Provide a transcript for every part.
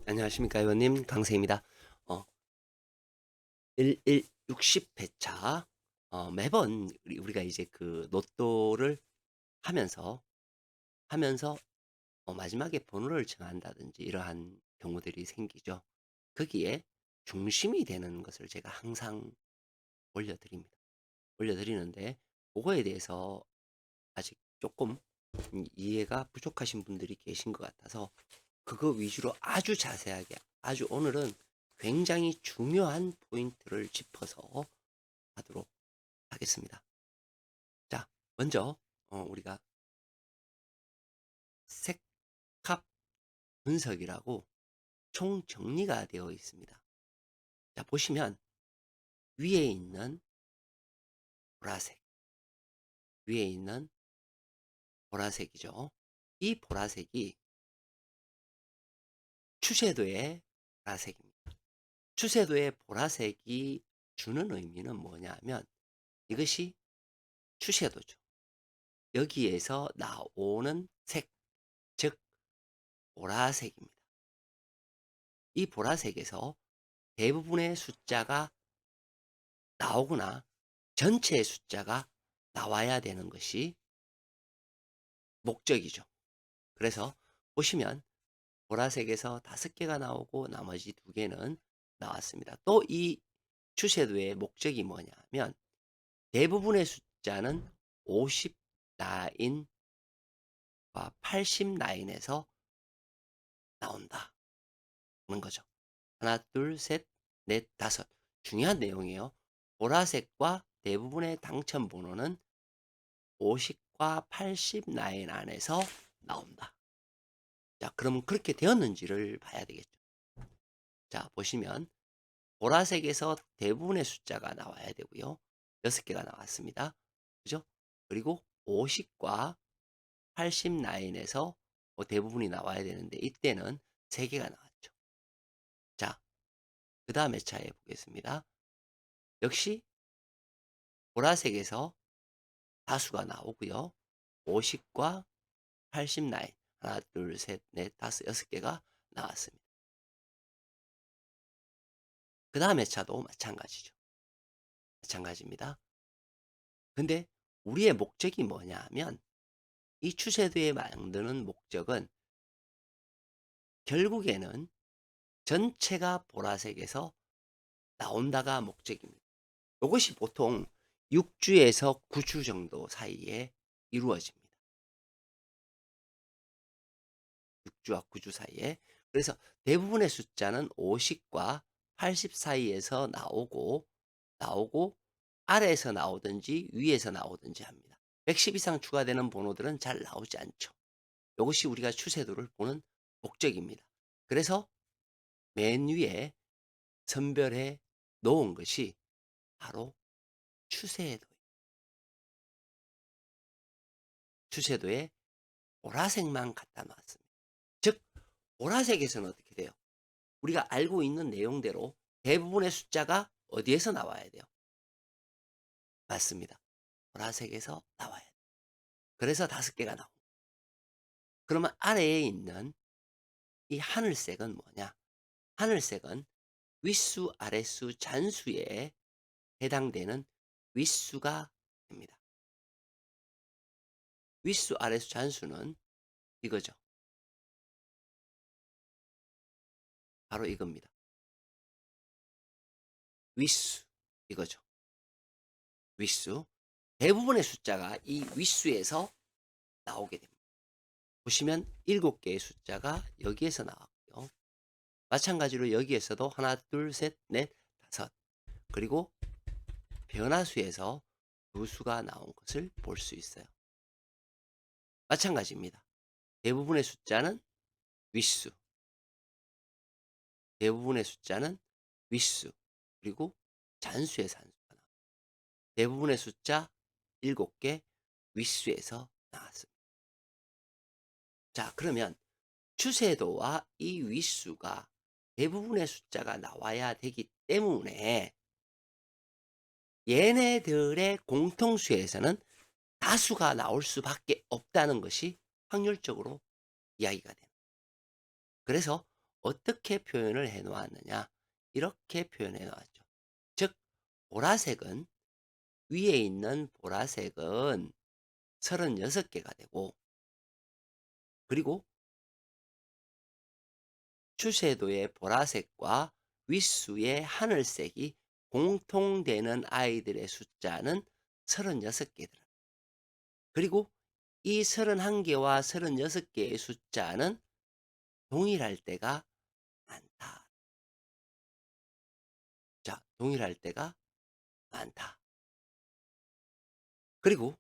안녕하십니까, 의원님. 강세입니다. 어, 60회차. 매번 우리가 이제 그 로또를 하면서, 하면서, 마지막에 번호를 정한다든지 이러한 경우들이 생기죠. 거기에 중심이 되는 것을 제가 항상 올려드립니다. 올려드리는데, 그거에 대해서 아직 조금 이해가 부족하신 분들이 계신 것 같아서 그거 위주로 아주 자세하게, 아주 오늘은 굉장히 중요한 포인트를 짚어서 하도록 하겠습니다. 자, 먼저 우리가 색합 분석이라고 총 정리가 되어 있습니다. 자, 보시면 위에 있는 보라색, 위에 있는 보라색이죠. 이 보라색이 추세도의 보라색입니다. 추세도의 보라색이 주는 의미는 뭐냐면 이것이 추세도죠. 여기에서 나오는 색, 즉 보라색입니다. 이 보라색에서 대부분의 숫자가 나오거나 전체의 숫자가 나와야 되는 것이 목적이죠. 그래서 보시면 보라색에서 5개가 나오고 나머지 2개는 나왔습니다. 또 이 추세도의 목적이 뭐냐면 대부분의 숫자는 50 라인과 80 라인에서 나온다. 는 거죠. 하나, 둘, 셋, 넷, 다섯. 중요한 내용이에요. 보라색과 대부분의 당첨 번호는 50과 80 라인 안에서 나온다. 자, 그러면 그렇게 되었는지를 봐야 되겠죠. 자, 보시면 보라색에서 대부분의 숫자가 나와야 되고요. 6개가 나왔습니다. 그죠? 그리고 50과 80 라인에서 대부분이 나와야 되는데 이때는 3개가 나왔죠. 자, 그 다음 회차에 보겠습니다. 역시 보라색에서 다수가 나오고요. 50과 80 라인 하나, 둘, 셋, 넷, 다섯, 6개가 나왔습니다. 그 다음 회차도 마찬가지죠. 마찬가지입니다. 근데 우리의 목적이 뭐냐 하면 이 추세도에 만드는 목적은 결국에는 전체가 보라색에서 나온다가 목적입니다. 이것이 보통 6주에서 9주 정도 사이에 이루어집니다. 6주와 9주 사이에. 그래서 대부분의 숫자는 50과 80 사이에서 나오고 아래에서 나오든지 위에서 나오든지 합니다. 110 이상 추가되는 번호들은 잘 나오지 않죠. 이것이 우리가 추세도를 보는 목적입니다. 그래서 맨 위에 선별해 놓은 것이 바로 추세도, 추세도에 보라색만 갖다 놨습니다. 즉 보라색에서는 어떻게 돼요? 우리가 알고 있는 내용대로 대부분의 숫자가 어디에서 나와야 돼요? 맞습니다. 보라색에서 나와야 돼요. 그래서 5개가 나옵니다. 그러면 아래에 있는 이 하늘색은 뭐냐? 하늘색은 윗수, 아랫수, 잔수에 해당되는 윗수가 됩니다. 윗수, 아랫수, 잔수는 이거죠. 바로 이겁니다. 윗수, 이거죠. 윗수. 대부분의 숫자가 이 윗수에서 나오게 됩니다. 보시면 7개의 숫자가 여기에서 나왔고요. 마찬가지로 여기에서도 하나, 둘, 셋, 넷, 다섯. 그리고 변화수에서 2수가 나온 것을 볼 수 있어요. 마찬가지입니다. 대부분의 숫자는 윗수, 대부분의 숫자는 윗수, 그리고 잔수의 산수가 나옵니다. 대부분의 숫자 7개 윗수에서 나왔습니다. 자, 그러면 추세도와 이 윗수가 대부분의 숫자가 나와야 되기 때문에 얘네들의 공통수에서는 다수가 나올 수밖에 없다는 것이 확률적으로 이야기가 됩니다. 그래서 어떻게 표현을 해 놓았느냐? 이렇게 표현해 놓았죠. 즉 보라색은 위에 있는 보라색은 36 개가 되고, 그리고 주쇄도의 보라색과 윗수의 하늘색이 공통되는 아이들의 숫자는 36 개더라. 그리고 이 31 개와 36 개의 숫자는 동일할 때가 많다. 자, 동일할 때가 많다. 그리고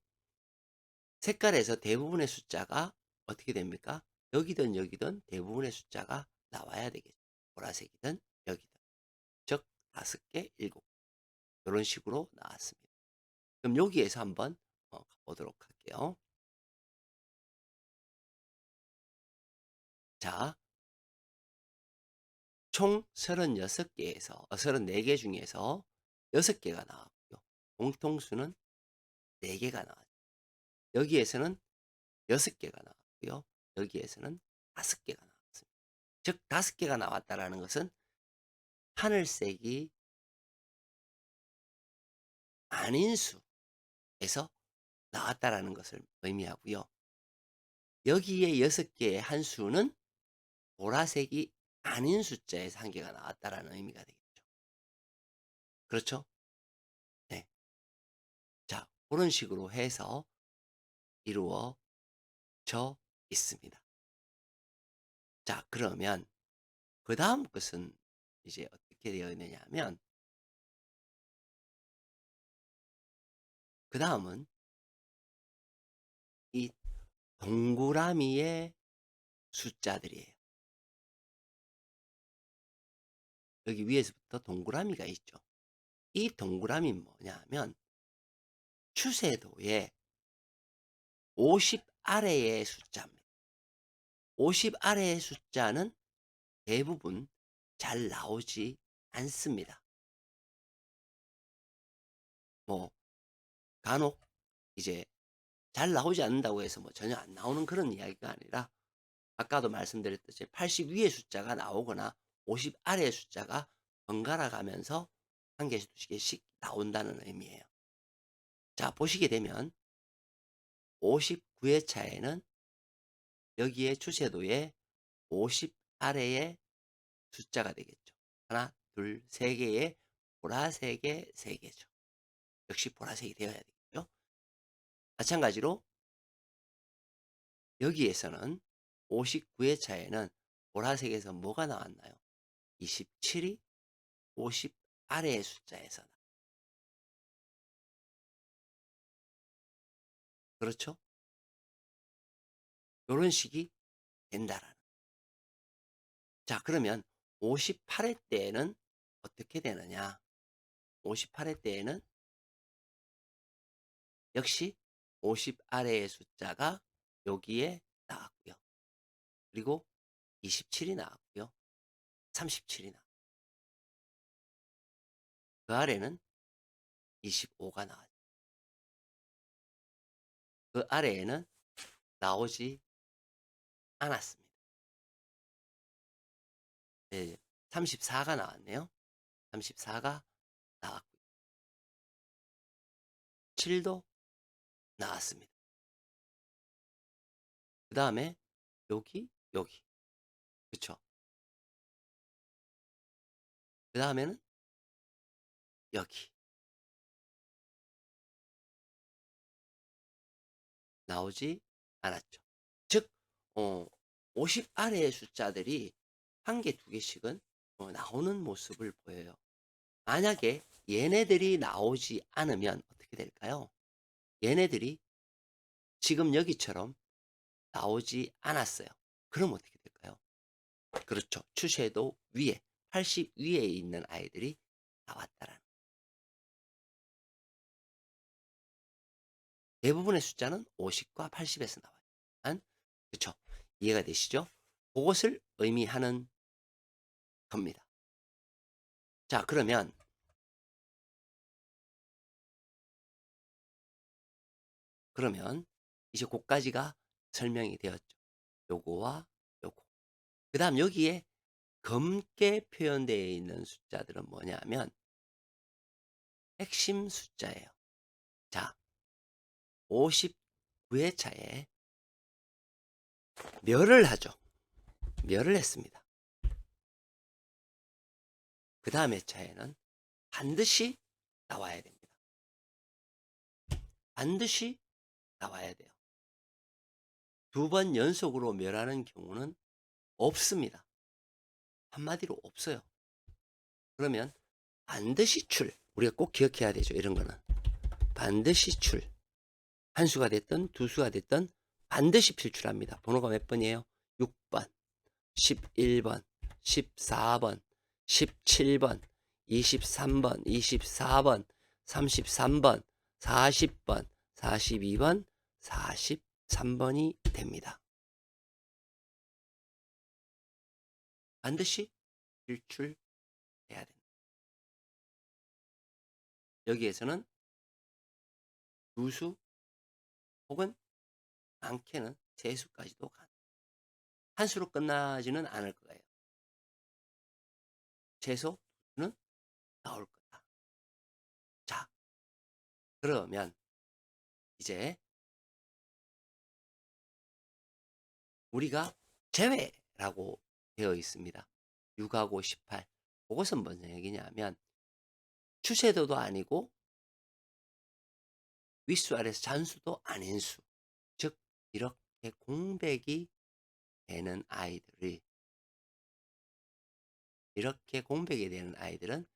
색깔에서 대부분의 숫자가 어떻게 됩니까? 여기든 여기든 대부분의 숫자가 나와야 되겠죠. 보라색이든 여기든. 즉 5개, 7개. 이런 식으로 나왔습니다. 그럼 여기에서 한번 가보도록 할게요. 자, 총 36개에서 34개 중에서 6개가 나왔고요. 공통수는 4개가 나왔죠. 여기에서는 6개가 나왔고요. 여기에서는 5개가 나왔습니다. 즉 5개가 나왔다라는 것은 하늘색이 아닌 수에서 나왔다라는 것을 의미하고요. 여기에 6개의 한 수는 보라색이 아닌 숫자에서 한 개가 나왔다라는 의미가 되겠죠. 그렇죠? 네. 자, 그런 식으로 해서 이루어져 있습니다. 자, 그러면 그 다음 것은 이제 어떻게 되어 있느냐 하면, 그 다음은 이 동그라미의 숫자들이에요. 여기 위에서부터 동그라미가 있죠. 이 동그라미는 뭐냐 하면 추세도의 50 아래의 숫자입니다. 50 아래의 숫자는 대부분 잘 나오지 않습니다. 뭐 간혹 이제 잘 나오지 않는다고 해서 뭐 전혀 안 나오는 그런 이야기가 아니라, 아까도 말씀드렸듯이 80 위의 숫자가 나오거나 50 아래의 숫자가 번갈아 가면서 한 개씩 두 개씩 나온다는 의미예요. 자, 보시게 되면 59회차에는 여기에 추세도에 50 아래의 숫자가 되겠죠. 하나, 둘, 세 개의 보라색의 세 개죠. 역시 보라색이 되어야 되겠죠. 마찬가지로 여기에서는 59회차에는 보라색에서 뭐가 나왔나요? 27이 50 아래의 숫자에서 그렇죠? 요런 식이 된다라는. 자, 그러면 58회 때에는 어떻게 되느냐? 58회 때에는 역시 50 아래의 숫자가 여기에 나왔고요. 그리고 27이 나왔고요. 37이 나왔고, 그 아래는 25가 나왔죠. 그 아래에는 나오지 않았습니다. 네, 34가 나왔네요. 34가 나왔고요. 7도 나왔습니다. 그 다음에 여기, 여기. 그쵸? 그 다음에는 여기. 나오지 않았죠. 즉, 어, 50 아래의 숫자들이 한 개, 두 개씩은 나오는 모습을 보여요. 만약에 얘네들이 나오지 않으면 어떻게 될까요? 얘네들이 지금 여기처럼 나오지 않았어요. 그럼 어떻게 될까요? 그렇죠. 추세도 위에, 80 위에 있는 아이들이 나왔다라는. 대부분의 숫자는 50과 80에서 나와요. 그렇죠. 이해가 되시죠? 그것을 의미하는 겁니다. 자, 그러면 이제 고까지가 설명이 되었죠. 요거와 요거. 그다음 여기에 검게 표현되어 있는 숫자들은 뭐냐면 핵심 숫자예요. 자, 59회차에 멸을 하죠. 멸을 했습니다. 그 다음 회차에는 반드시 나와야 됩니다. 반드시 나와야 돼요. 2번 연속으로 멸하는 경우는 없습니다. 한마디로 없어요. 그러면 반드시 출. 우리가 꼭 기억해야 되죠. 이런 거는. 반드시 출. 한 수가 됐든 두 수가 됐든 반드시 필출합니다. 번호가 몇 번이에요? 6번, 11번, 14번, 17번, 23번, 24번, 33번, 40번, 42번, 43번이 됩니다. 반드시 필출해야 됩니다. 여기에서는 두 수 혹은 많게는 세 수까지도 가능합니다. 한 수로 끝나지는 않을 거예요. 최소 두 수는 나올 거다. 자, 그러면 이제 우리가 제외라고 되어 있습니다. 6하고 18. 그것은 뭔 얘기냐면 추세도도 아니고 윗수 아래수 잔수도 아닌 수. 즉 이렇게 공백이 되는 아이들이 이렇게 공백이 되는 아이들은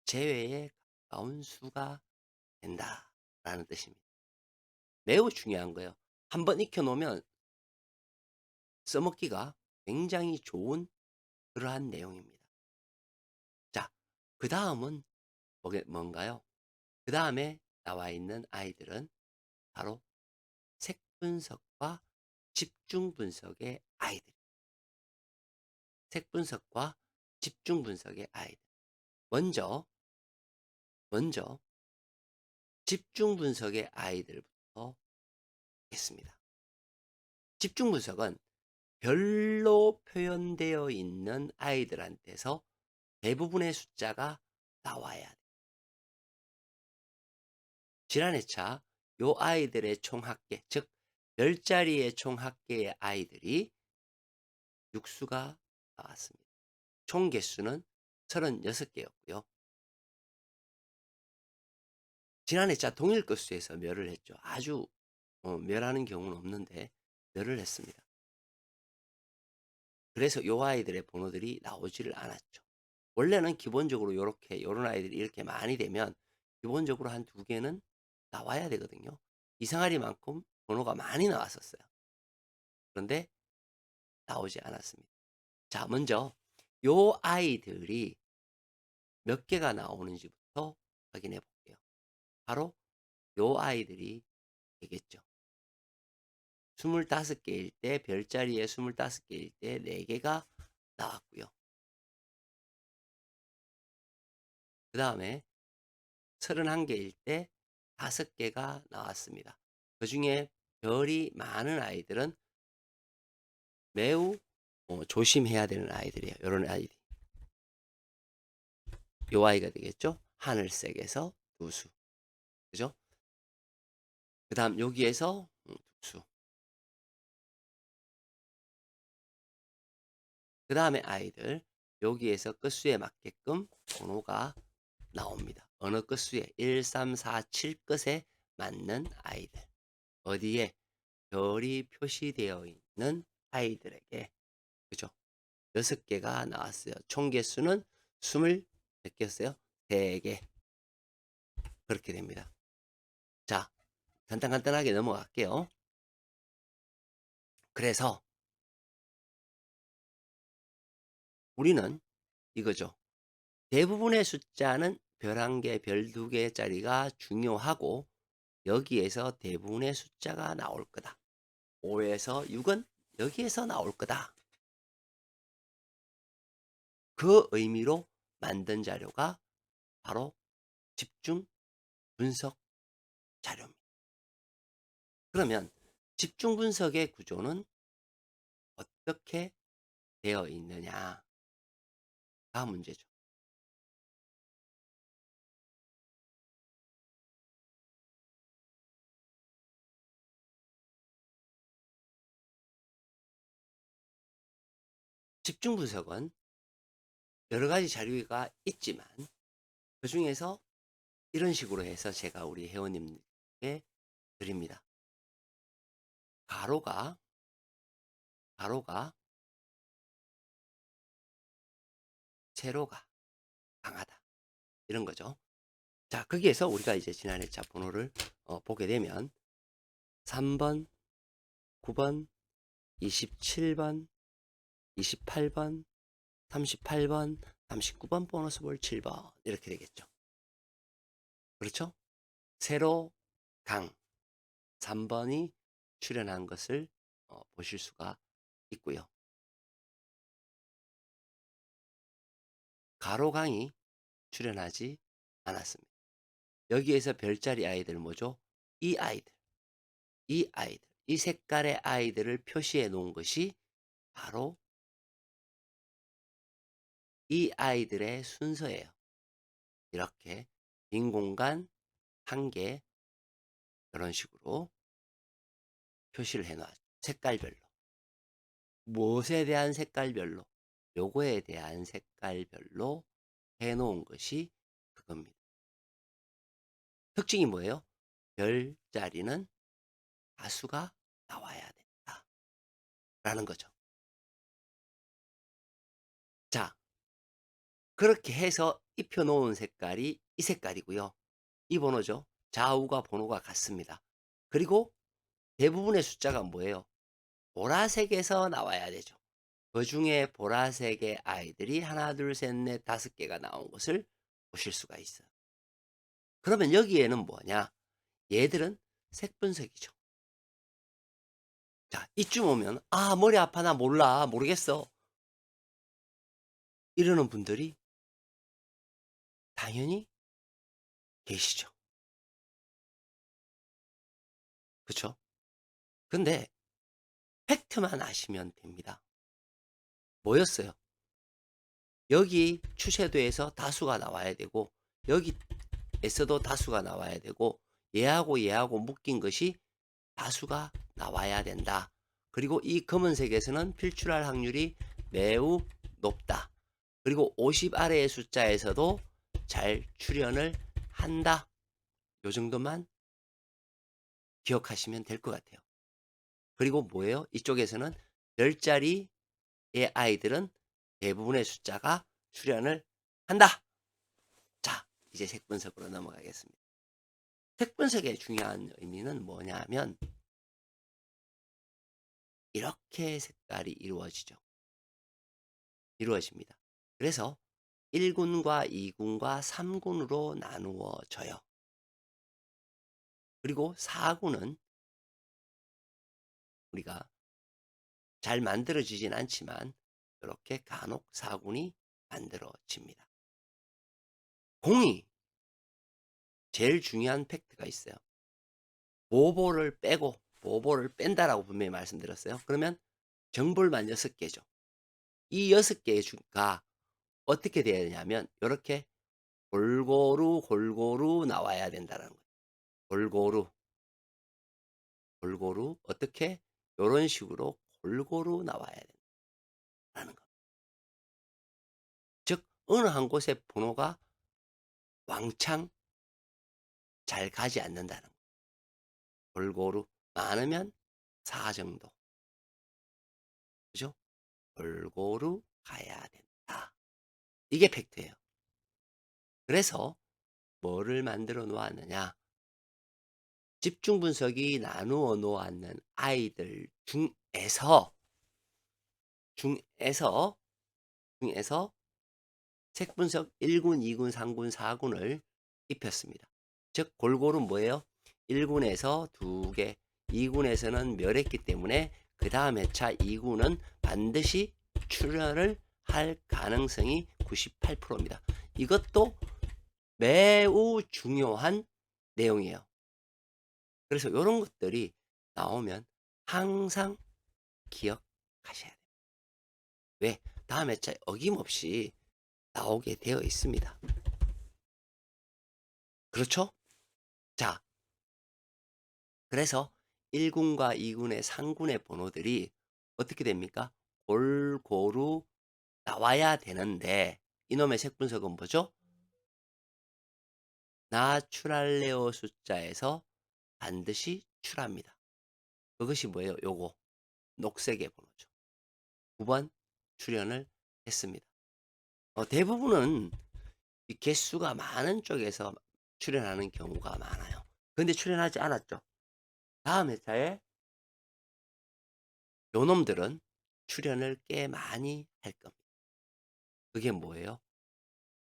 제외에 가까운 수가 된다라는 뜻입니다. 매우 중요한 거예요. 한번 익혀놓으면 써먹기가 굉장히 좋은 그러한 내용입니다. 자, 그 다음은 뭔가요? 그 다음에 나와 있는 아이들은 바로 색 분석과 집중 분석의 아이들. 색 분석과 집중 분석의 아이들. 먼저 집중 분석의 아이들부터 하겠습니다. 집중 분석은 별로 표현되어 있는 아이들한테서 대부분의 숫자가 나와야 돼요. 지난 회차 요 아이들의 총 합계, 즉 별자리의 총 합계의 아이들이 6수가 나왔습니다. 총 개수는 36개였고요. 지난 회차 동일 건수에서 멸을 했죠. 아주 멸하는 경우는 없는데 멸을 했습니다. 그래서 요 아이들의 번호들이 나오지를 않았죠. 원래는 기본적으로 요런 아이들이 이렇게 많이 되면 기본적으로 한 2개는 나와야 되거든요. 이상하리만큼 번호가 많이 나왔었어요. 그런데 나오지 않았습니다. 자, 먼저 요 아이들이 몇 개가 나오는지부터 확인해 볼게요. 바로 요 아이들이 되겠죠. 25개일 때 별자리에 25개일 때 4개가 나왔고요. 그 다음에 31개일 때 5개가 나왔습니다. 그 중에 별이 많은 아이들은 매우 조심해야 되는 아이들이에요. 이런 아이들이. 요 아이가 되겠죠. 하늘색에서 2수. 그죠? 그 다음 여기에서 2수. 그 다음에 아이들 여기에서 끝수에 맞게끔 번호가 나옵니다. 어느 끝수에 1, 3, 4, 7 끝에 맞는 아이들. 어디에 별이 표시되어 있는 아이들에게 그죠? 6개가 나왔어요. 총 개수는 20몇 개였어요? 3개. 그렇게 됩니다. 자, 간단하게 넘어갈게요. 그래서 우리는 이거죠. 대부분의 숫자는 별 1개, 별 2개짜리가 중요하고 여기에서 대부분의 숫자가 나올 거다. 5에서 6은 여기에서 나올 거다. 그 의미로 만든 자료가 바로 집중 분석 자료입니다. 그러면 집중 분석의 구조는 어떻게 되어 있느냐? 다음 문제죠. 집중 분석은 여러 가지 자료가 있지만 그중에서 이런 식으로 해서 제가 우리 회원님께 드립니다. 가로가 세로가 강하다. 이런 거죠. 자, 거기에서 우리가 이제 지난해 자 번호를 보게 되면 3번, 9번, 27번, 28번, 38번, 39번 보너스 볼 7번 이렇게 되겠죠. 그렇죠? 세로 강 3번이 출연한 것을 보실 수가 있고요. 가로강이 출연하지 않았습니다. 여기에서 별자리 아이들 뭐죠? 이 아이들, 이 색깔의 아이들을 표시해 놓은 것이 바로 이 아이들의 순서예요. 이렇게 빈 공간 한 개 이런 식으로 표시를 해놔죠. 색깔별로. 무엇에 대한 색깔별로? 요거에 대한 색깔별로 해놓은 것이 그겁니다. 특징이 뭐예요? 별자리는 다수가 나와야 된다. 라는 거죠. 자, 그렇게 해서 입혀놓은 색깔이 이 색깔이고요. 이 번호죠. 좌우가 번호가 같습니다. 그리고 대부분의 숫자가 뭐예요? 보라색에서 나와야 되죠. 그 중에 보라색의 아이들이 하나, 둘, 셋, 넷, 5개가 나온 것을 보실 수가 있어요. 그러면 여기에는 뭐냐? 얘들은 색 분석이죠. 자, 이쯤 오면 아, 머리 아파, 나 몰라, 모르겠어. 이러는 분들이 당연히 계시죠. 그렇죠? 근데 팩트만 아시면 됩니다. 뭐였어요? 여기 추세도에서 다수가 나와야 되고 여기에서도 다수가 나와야 되고 얘하고 묶인 것이 다수가 나와야 된다. 그리고 이 검은색에서는 필출할 확률이 매우 높다. 그리고 50 아래의 숫자에서도 잘 출현을 한다. 요 정도만 기억하시면 될 것 같아요. 그리고 뭐예요? 이쪽에서는 10자리의 아이들은 대부분의 숫자가 출현을 한다. 자, 이제 색분석으로 넘어가겠습니다. 색분석의 중요한 의미는 뭐냐면 이렇게 색깔이 이루어집니다. 그래서 1군과 2군과 3군으로 나누어져요. 그리고 4군은 우리가 잘 만들어지진 않지만 이렇게 간혹 4군이 만들어집니다. 공이 제일 중요한 팩트가 있어요. 보보를 뺀다라고 분명히 말씀드렸어요. 그러면 정볼만 6개죠. 이 6개가 어떻게 되어야 되냐면 이렇게 골고루 나와야 된다는 거예요. 골고루 어떻게 이런 식으로 골고루 나와야 된다는 거. 즉 어느 한 곳에 번호가 왕창 잘 가지 않는다는 거. 골고루 많으면 4 정도. 그죠? 골고루 가야 된다. 이게 팩트예요. 그래서 뭐를 만들어 놓았느냐? 집중 분석이 나누어 놓았는 아이들 중에서 색 분석 1군, 2군, 3군, 4군을 입혔습니다. 즉 골고루 뭐예요? 1군에서 2개, 2군에서는 멸했기 때문에 그 다음 회차 2군은 반드시 출연을 할 가능성이 98%입니다. 이것도 매우 중요한 내용이에요. 그래서 이런 것들이 나오면 항상 기억하셔야 돼요. 왜? 다음 회차에 어김없이 나오게 되어 있습니다. 그렇죠? 자, 그래서 1군과 2군의 상군의 번호들이 어떻게 됩니까? 골고루 나와야 되는데 이놈의 색 분석은 뭐죠? 나츄랄레어 숫자에서 반드시 출합니다. 그것이 뭐예요? 요거 녹색의 번호죠. 9번 출연을 했습니다. 대부분은 이 개수가 많은 쪽에서 출연하는 경우가 많아요. 근데 출연하지 않았죠. 다음 회차에 요놈들은 출연을 꽤 많이 할 겁니다. 그게 뭐예요?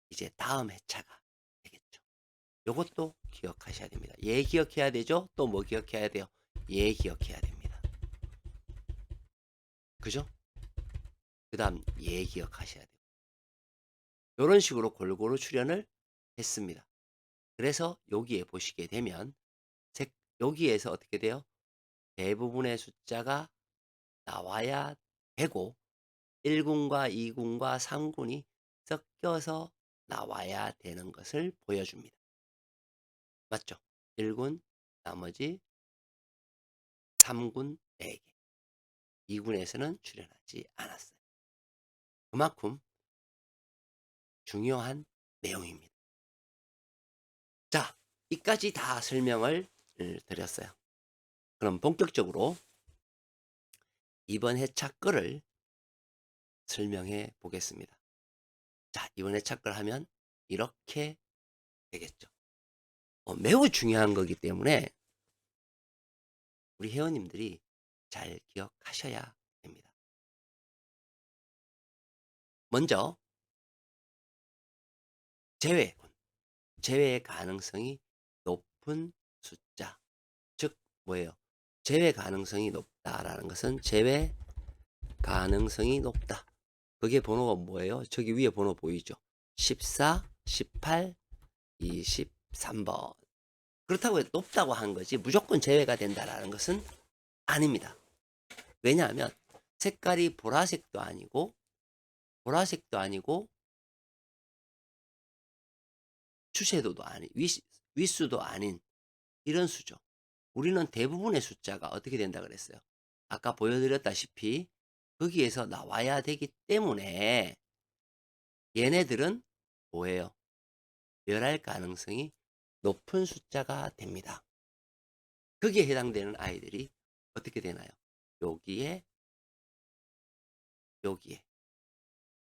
이제 다음 회차가 되겠죠. 요것도 기억하셔야 됩니다. 얘 기억해야 되죠? 또 뭐 기억해야 돼요? 얘 기억해야 됩니다. 그죠? 그 다음 얘 기억하셔야 돼요. 요런 식으로 골고루 출연을 했습니다. 그래서 여기에 보시게 되면 여기에서 어떻게 돼요? 대부분의 숫자가 나와야 되고 1군과 2군과 3군이 섞여서 나와야 되는 것을 보여줍니다. 맞죠? 1군 나머지 3군 4개 2군에서는 출연하지 않았어요. 그만큼 중요한 내용입니다. 자, 이까지 다 설명을 드렸어요. 그럼 본격적으로 이번 회차 거를 설명해 보겠습니다. 자, 이번 회차 걸 하면 이렇게 되겠죠. 매우 중요한 거기 때문에 우리 회원님들이 잘 기억하셔야 됩니다. 먼저 제외의 가능성이 높은 숫자, 즉 뭐예요? 제외 가능성이 높다라는 것은 제외 가능성이 높다. 그게 번호가 뭐예요? 저기 위에 번호 보이죠? 14, 18, 23번. 그렇다고 해서 높다고 한 거지 무조건 제외가 된다라는 것은 아닙니다. 왜냐하면 색깔이 보라색도 아니고 추세도도 아닌 윗수도 아닌 이런 수죠. 우리는 대부분의 숫자가 어떻게 된다 그랬어요? 아까 보여드렸다시피 거기에서 나와야 되기 때문에 얘네들은 뭐예요? 멸할 가능성이 높은 숫자가 됩니다. 거기에 해당되는 아이들이 어떻게 되나요? 여기에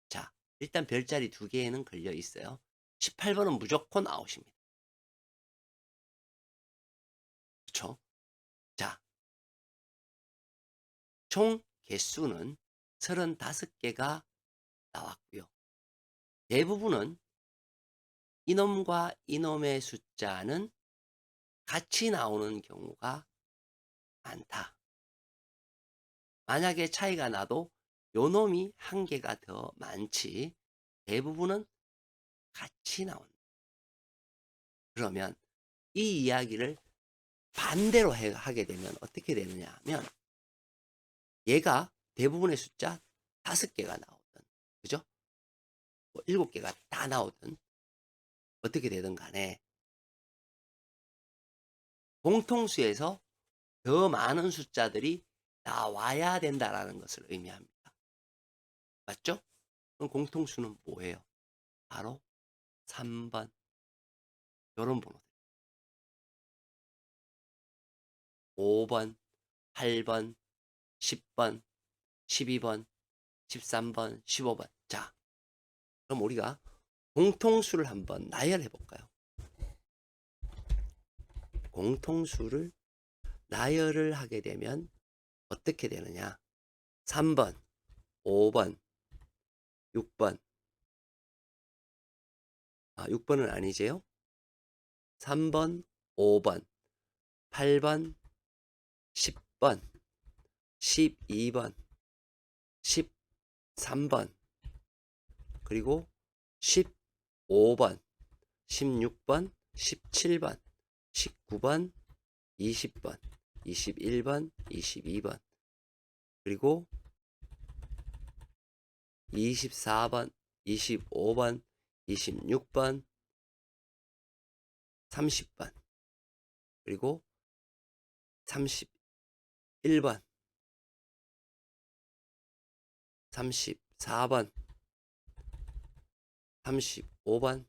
자, 일단 별자리 2개에는 걸려 있어요. 18번은 무조건 아웃입니다. 그렇죠? 자, 총 개수는 35개가 나왔고요. 대부분은 이놈과 이놈의 숫자는 같이 나오는 경우가 많다. 만약에 차이가 나도 요놈이 한 개가 더 많지 대부분은 같이 나온다. 그러면 이 이야기를 반대로 하게 되면 어떻게 되느냐 하면 얘가 대부분의 숫자 5개가 나오든 그죠? 7개가 다 나오든 어떻게 되든 간에 공통수에서 더 많은 숫자들이 나와야 된다라는 것을 의미합니다. 맞죠? 그럼 공통수는 뭐예요? 바로 3번 이런 번호들 5번, 8번, 10번, 12번, 13번, 15번. 자, 그럼 우리가 공통수를 한번 나열해 볼까요? 공통수를 나열을 하게 되면 어떻게 되느냐? 3번, 5번, 6번. 6번은 아니지요? 3번, 5번, 8번, 10번, 12번, 13번, 그리고 15번, 16번, 17번, 19번, 20번, 21번, 22번, 그리고 24번, 25번, 26번, 30번, 그리고 31번, 34번, 35번,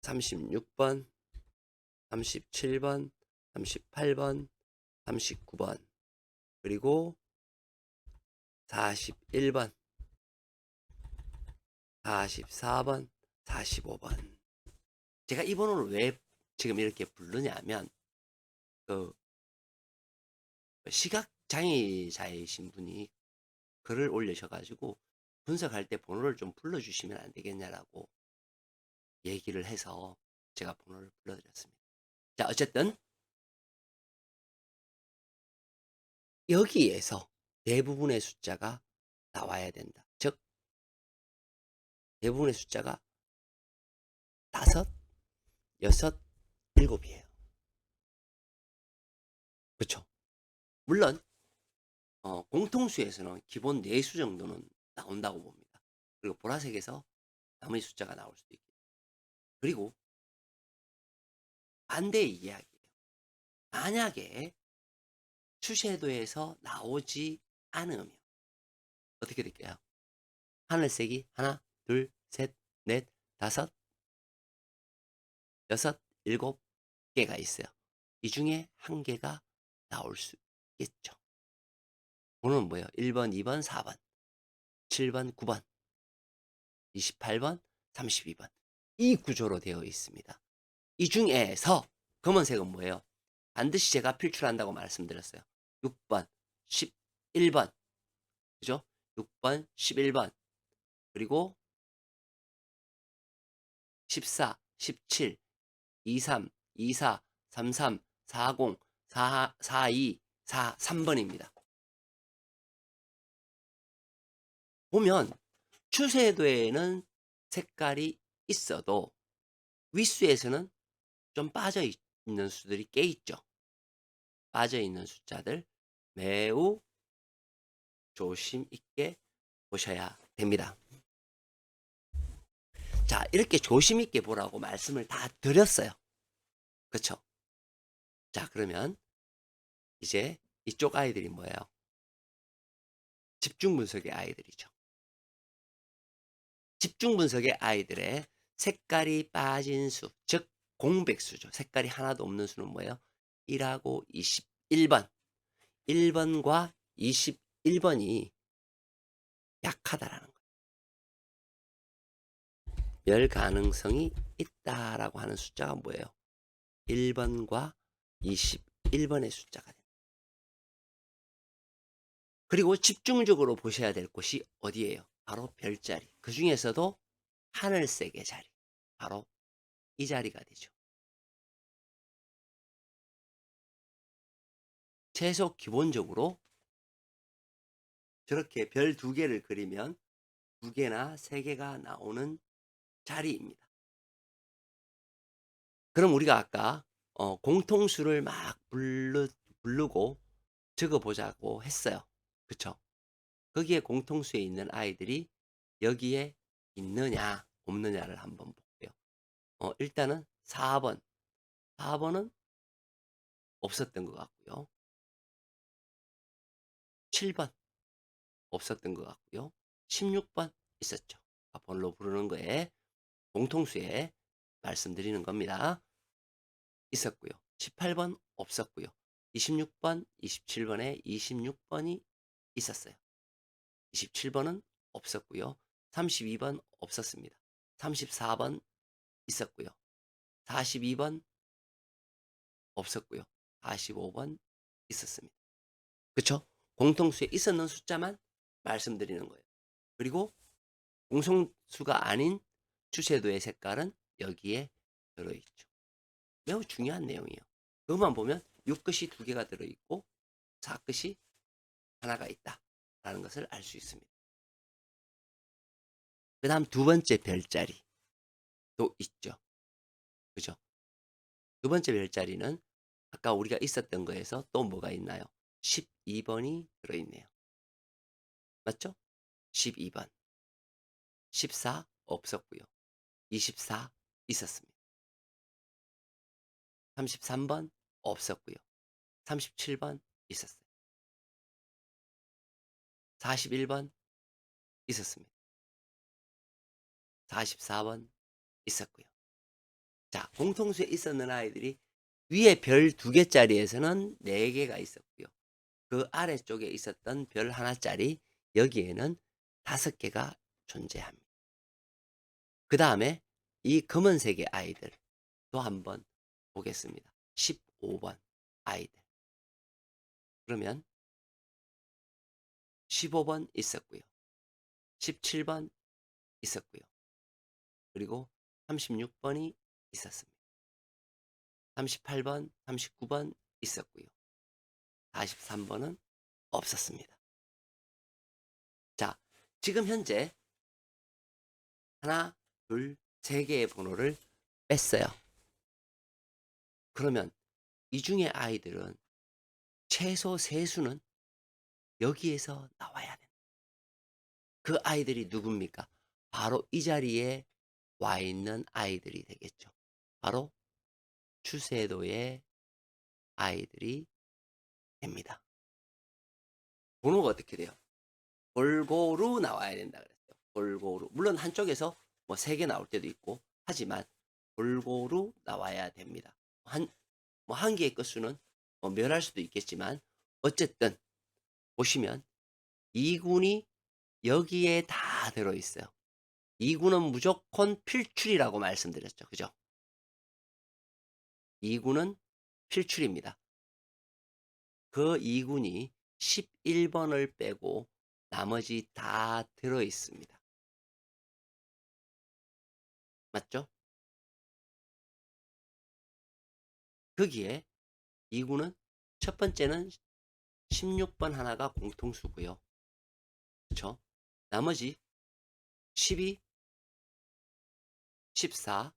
36번, 37번, 38번, 39번, 그리고 41번, 44번, 45번. 제가 이 번호를 왜 지금 이렇게 부르냐면, 그 시각장애자이신 분이 글을 올리셔가지고 분석할 때 번호를 좀 불러주시면 안 되겠냐라고 얘기를 해서 제가 번호를 불러드렸습니다. 자, 어쨌든 여기에서 대부분의 숫자가 나와야 된다. 즉 대부분의 숫자가 5, 6, 7이에요. 그렇죠? 물론 공통수에서는 기본 4수 정도는 나온다고 봅니다. 그리고 보라색에서 나머지 숫자가 나올 수도 있고. 그리고 반대의 이야기예요. 만약에 추세도에서 나오지 않으면 어떻게 될까요? 하늘색이 하나, 둘, 셋, 넷, 다섯, 여섯, 7개가 있어요. 이 중에 한 개가 나올 수 있겠죠. 번호는 뭐예요? 1번, 2번, 4번, 7번, 9번, 28번, 32번. 이 구조로 되어 있습니다. 이 중에서 검은색은 뭐예요? 반드시 제가 필출한다고 말씀드렸어요. 6번, 11번, 그죠? 6번, 11번, 그리고 14, 17, 23, 24, 33, 40, 42, 3번입니다. 보면 추세도에는 색깔이 있어도 윗수에서는 좀 빠져 있는 수들이 꽤 있죠. 빠져 있는 숫자들 매우 조심 있게 보셔야 됩니다. 자, 이렇게 조심 있게 보라고 말씀을 다 드렸어요. 그렇죠? 자, 그러면 이제 이쪽 아이들이 뭐예요? 집중 분석의 아이들이죠. 집중 분석의 아이들의 색깔이 빠진 수, 즉 공백수죠. 색깔이 하나도 없는 수는 뭐예요? 1하고 21번. 1번과 21번이 약하다라는 거예요. 멸 가능성이 있다라고 하는 숫자가 뭐예요? 1번과 21번의 숫자가 됩니다. 그리고 집중적으로 보셔야 될 곳이 어디예요? 바로 별자리. 그 중에서도 하늘색의 자리. 바로 이 자리가 되죠. 최소 기본적으로 저렇게 별 2개를 그리면 2개나 3개가 나오는 자리입니다. 그럼 우리가 아까 공통수를 막 부르고 적어보자고 했어요. 그쵸? 거기에 공통수에 있는 아이들이 여기에 있느냐 없느냐를 한번 볼게요. 일단은 4번. 4번은 없었던 것 같고요. 7번 없었던 것 같고요. 16번 있었죠. 번호로 부르는 거에 공통수에 말씀드리는 겁니다. 있었고요. 18번 없었고요. 26번, 27번에 26번이 있었어요. 27번은 없었고요. 32번 없었습니다. 34번 있었고요. 42번 없었고요. 45번 있었습니다. 그쵸? 공통수에 있었는 숫자만 말씀드리는 거예요. 그리고 공통수가 아닌 추세도의 색깔은 여기에 들어있죠. 매우 중요한 내용이에요. 그것만 보면 6끝이 2개가 들어있고 4끝이 하나가 있다라는 것을 알 수 있습니다. 그 다음 2번째 별자리도 있죠. 그죠? 2번째 별자리는 아까 우리가 있었던 거에서 또 뭐가 있나요? 12번이 들어있네요. 맞죠? 12번. 14 없었고요. 24 있었습니다. 33번 없었고요. 37번 있었어요. 41번 있었습니다. 44번 있었고요. 자, 공통수에 있었는 아이들이 위에 별 2개짜리에서는 4개가 있었고요. 그 아래쪽에 있었던 별 하나짜리 여기에는 5개가 존재합니다. 그 다음에 이 검은색의 아이들 또 한번 보겠습니다. 15번 아이들. 그러면 15번 있었고요. 17번 있었고요. 그리고 36번이 있었습니다. 38번, 39번 있었고요. 43번은 없었습니다. 자, 지금 현재 하나, 둘, 3개의 번호를 뺐어요. 그러면 이 중에 아이들은 최소 세수는 여기에서 나와야 된다. 그 아이들이 누굽니까? 바로 이 자리에 와 있는 아이들이 되겠죠. 바로 추세도의 아이들이 됩니다. 번호가 어떻게 돼요? 골고루 나와야 된다 그랬어요. 골고루. 물론 한쪽에서 뭐 3개 나올 때도 있고 하지만 골고루 나와야 됩니다. 한 개의 끝수는 멸할 수도 있겠지만 어쨌든 보시면 2군이 여기에 다 들어있어요. 2군은 무조건 필출이라고 말씀드렸죠. 그죠? 2군은 필출입니다. 그 2군이 11번을 빼고 나머지 다 들어있습니다. 맞죠? 거기에 2군은 첫 번째는 16번 하나가 공통수고요. 그렇죠? 나머지 12, 14,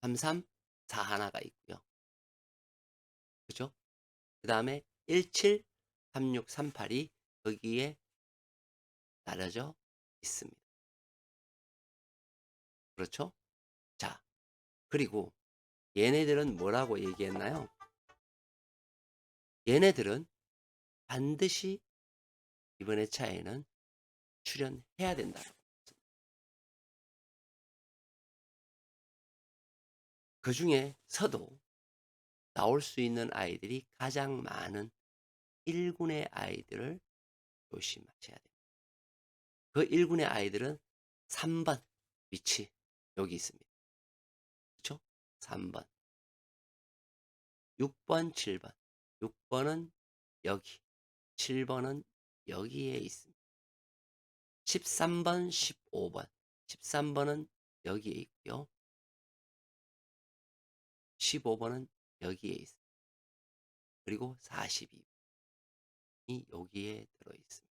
33, 4 하나가 있고요. 그죠? 그 다음에 17, 36, 38이 거기에 나눠져 있습니다. 그렇죠? 자, 그리고 얘네들은 뭐라고 얘기했나요? 얘네들은 반드시 이번 회차에는 출연해야 된다. 그 중에서도 나올 수 있는 아이들이 가장 많은 1군의 아이들을 조심하셔야 됩니다. 그 1군의 아이들은 3번 위치 여기 있습니다. 그렇죠? 3번 6번 7번 6번은 여기 7번은 여기에 있습니다. 13번 15번 13번은 여기에 있고요. 15번은 여기에 있습니다. 그리고 42번이 여기에 들어있습니다.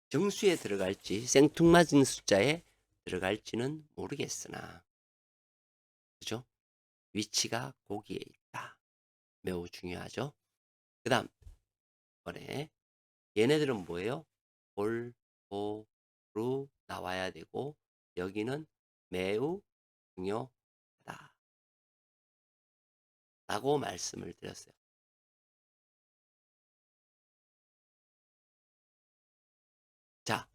정수에 들어갈지 생뚱맞은 숫자에 들어갈지는 모르겠으나 그죠? 위치가 거기에 있다. 매우 중요하죠. 그 다음 이번에 얘네들은 뭐예요? 볼, 보, 루 나와야 되고 여기는 매우 중요하다 라고 말씀을 드렸어요. 자,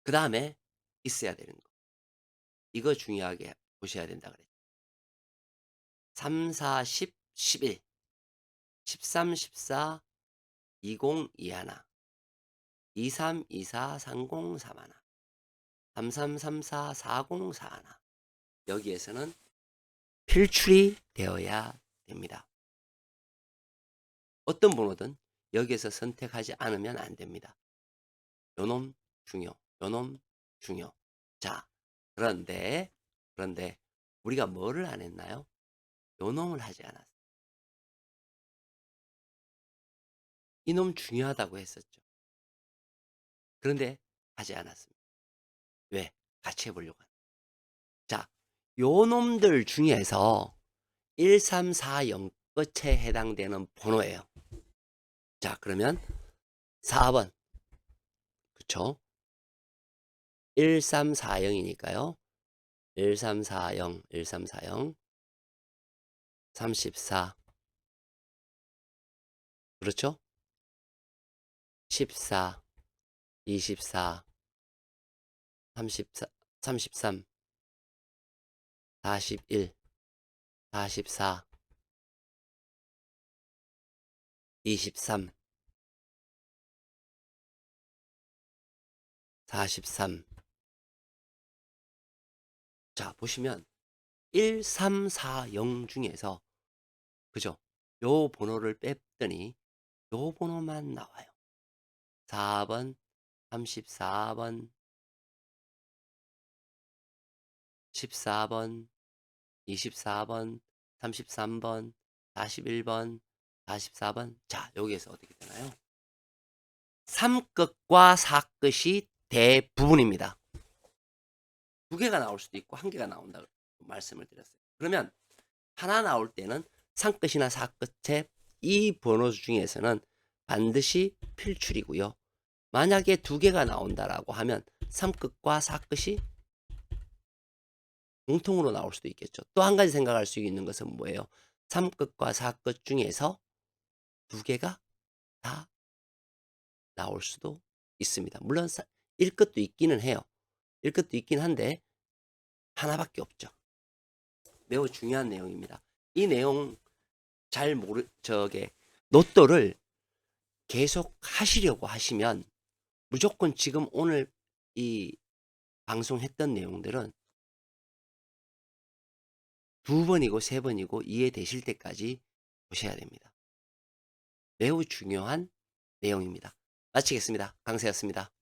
그 다음에 있어야 되는 거. 이거 중요하게 보셔야 된다 그랬죠. 3, 4, 10, 11, 13, 14, 20, 21, 23, 24, 30, 31, 33, 34, 40, 41. 여기에서는 필출이 되어야 됩니다. 어떤 번호든 여기에서 선택하지 않으면 안 됩니다. 요놈 중요, 요놈 중요. 자, 그런데 우리가 뭐를 안 했나요? 요놈을 하지 않았어요. 이놈 중요하다고 했었죠. 그런데 하지 않았습니다. 왜? 같이 해보려고 합니다. 자, 요놈들 중에서 1340 끝에 해당되는 번호예요. 자, 그러면 4번. 그쵸? 1340이니까요. 1340, 1340, 34. 그렇죠? 14, 24, 34, 33, 41, 44, 23, 43. 자, 보시면 1340 중에서 그죠? 요 번호를 뺐더니 요 번호만 나와요. 4번, 34번, 14번, 24번, 33번, 41번, 44번. 자, 여기에서 어떻게 되나요? 3끝과 4끝이 대부분입니다. 2개가 나올 수도 있고 1개가 나온다고 말씀을 드렸어요. 그러면 하나 나올 때는 3끝이나 4끝의 이 번호 중에서는 반드시 필출이고요. 만약에 2개가 나온다라고 하면 3끝과 4끝이 공통으로 나올 수도 있겠죠. 또 한 가지 생각할 수 있는 것은 뭐예요? 3끝과 4끝 중에서 2개가 다 나올 수도 있습니다. 물론 1끝도 있기는 해요. 1끝도 있긴 한데 하나밖에 없죠. 매우 중요한 내용입니다. 이 내용 잘 로또를 계속 하시려고 하시면 무조건 지금 오늘 이 방송했던 내용들은 2번이고 3번이고 이해되실 때까지 보셔야 됩니다. 매우 중요한 내용입니다. 마치겠습니다. 강세였습니다.